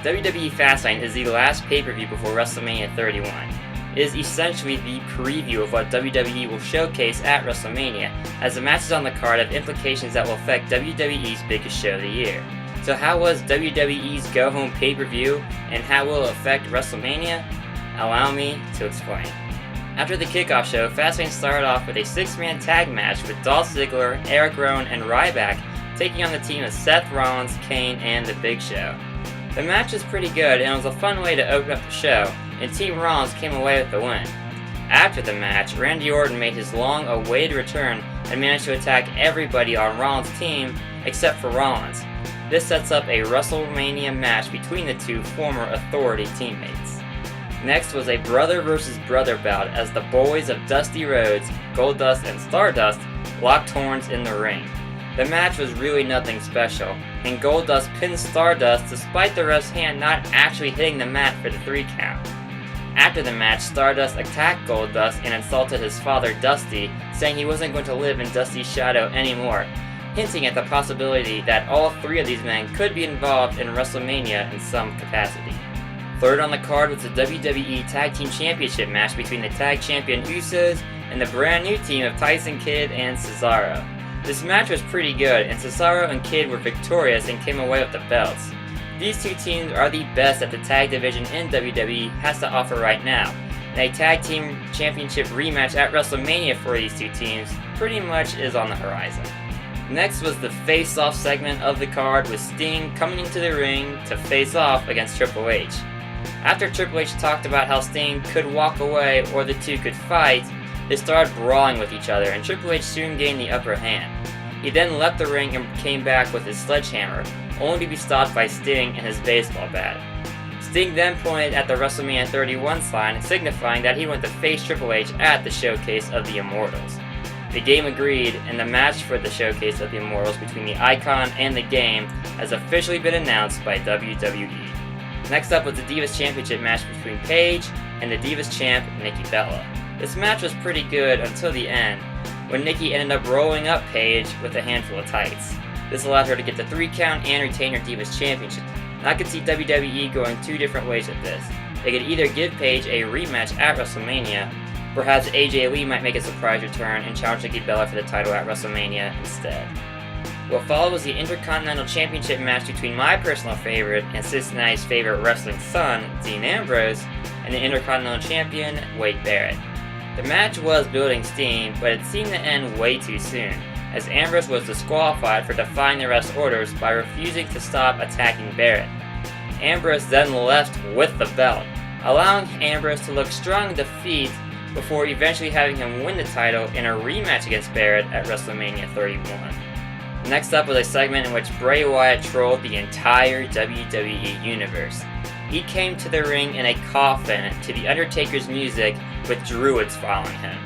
WWE Fastlane is the last pay-per-view before WrestleMania 31. It is essentially the preview of what WWE will showcase at WrestleMania, as the matches on the card have implications that will affect WWE's biggest show of the year. So how was WWE's go-home pay-per-view, and how will it affect WrestleMania? Allow me to explain. After the kickoff show, Fastlane started off with a 6-man tag match with Dolph Ziggler, Eric Rowan, and Ryback taking on the team of Seth Rollins, Kane, and The Big Show. The match was pretty good, and it was a fun way to open up the show, and Team Rollins came away with the win. After the match, Randy Orton made his long-awaited return and managed to attack everybody on Rollins' team except for Rollins. This sets up a WrestleMania match between the two former Authority teammates. Next was a brother versus brother bout as the boys of Dusty Rhodes, Goldust, and Stardust locked horns in the ring. The match was really nothing special, and Goldust pinned Stardust despite the ref's hand not actually hitting the mat for the 3 count. After the match, Stardust attacked Goldust and insulted his father Dusty, saying he wasn't going to live in Dusty's shadow anymore, hinting at the possibility that all 3 of these men could be involved in WrestleMania in some capacity. Third on the card was the WWE Tag Team Championship match between the Tag Champion Usos and the brand new team of Tyson Kidd and Cesaro. This match was pretty good, and Cesaro and Kidd were victorious and came away with the belts. These two teams are the best that the tag division in WWE has to offer right now, and a tag team championship rematch at WrestleMania for these two teams pretty much is on the horizon. Next was the face-off segment of the card with Sting coming into the ring to face off against Triple H. After Triple H talked about how Sting could walk away or the two could fight, they started brawling with each other, and Triple H soon gained the upper hand. He then left the ring and came back with his sledgehammer, only to be stopped by Sting and his baseball bat. Sting then pointed at the WrestleMania 31 sign, signifying that he wanted to face Triple H at the Showcase of the Immortals. The Game agreed, and the match for the Showcase of the Immortals between the Icon and the Game has officially been announced by WWE. Next up was the Divas Championship match between Paige and the Divas Champ, Nikki Bella. This match was pretty good until the end, when Nikki ended up rolling up Paige with a handful of tights. This allowed her to get the 3 count and retain her Divas Championship. And I could see WWE going 2 different ways with this. They could either give Paige a rematch at WrestleMania, perhaps AJ Lee might make a surprise return and challenge Nikki Bella for the title at WrestleMania instead. What followed was the Intercontinental Championship match between my personal favorite and Cincinnati's favorite wrestling son, Dean Ambrose, and the Intercontinental Champion, Wade Barrett. The match was building steam, but it seemed to end way too soon, as Ambrose was disqualified for defying the ref's orders by refusing to stop attacking Barrett. Ambrose then left with the belt, allowing Ambrose to look strong in defeat before eventually having him win the title in a rematch against Barrett at WrestleMania 31. Next up was a segment in which Bray Wyatt trolled the entire WWE universe. He came to the ring in a coffin to The Undertaker's music with druids following him.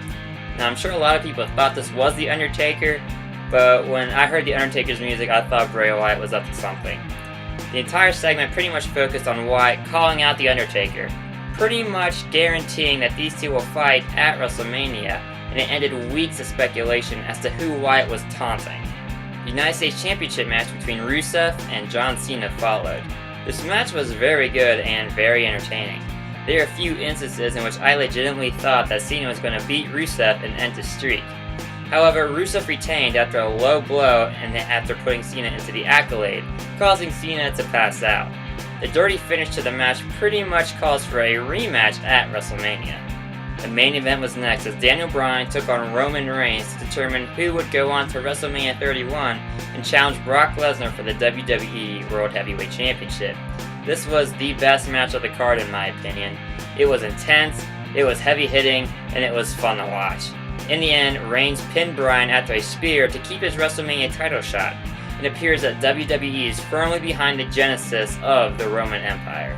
Now I'm sure a lot of people thought this was The Undertaker, but when I heard The Undertaker's music I thought Bray Wyatt was up to something. The entire segment pretty much focused on Wyatt calling out The Undertaker, pretty much guaranteeing that these two will fight at WrestleMania, and it ended weeks of speculation as to who Wyatt was taunting. The United States Championship match between Rusev and John Cena followed. This match was very good and very entertaining. There are a few instances in which I legitimately thought that Cena was going to beat Rusev and end his streak. However, Rusev retained after a low blow and after putting Cena into the Accolade, causing Cena to pass out. The dirty finish to the match pretty much calls for a rematch at WrestleMania. The main event was next as Daniel Bryan took on Roman Reigns to determine who would go on to WrestleMania 31 and challenge Brock Lesnar for the WWE World Heavyweight Championship. This was the best match of the card in my opinion. It was intense, it was heavy hitting, and it was fun to watch. In the end, Reigns pinned Bryan after a spear to keep his WrestleMania title shot. It appears that WWE is firmly behind the genesis of the Roman Empire.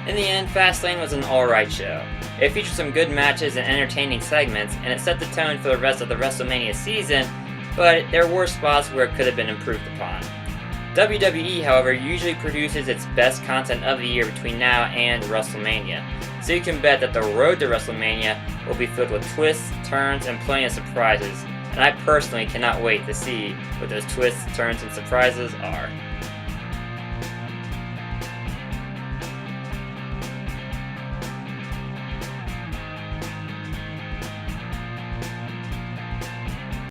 In the end, Fastlane was an alright show. It featured some good matches and entertaining segments, and it set the tone for the rest of the WrestleMania season, but there were spots where it could have been improved upon. WWE, however, usually produces its best content of the year between now and WrestleMania, so you can bet that the road to WrestleMania will be filled with twists, turns, and plenty of surprises, and I personally cannot wait to see what those twists, turns, and surprises are.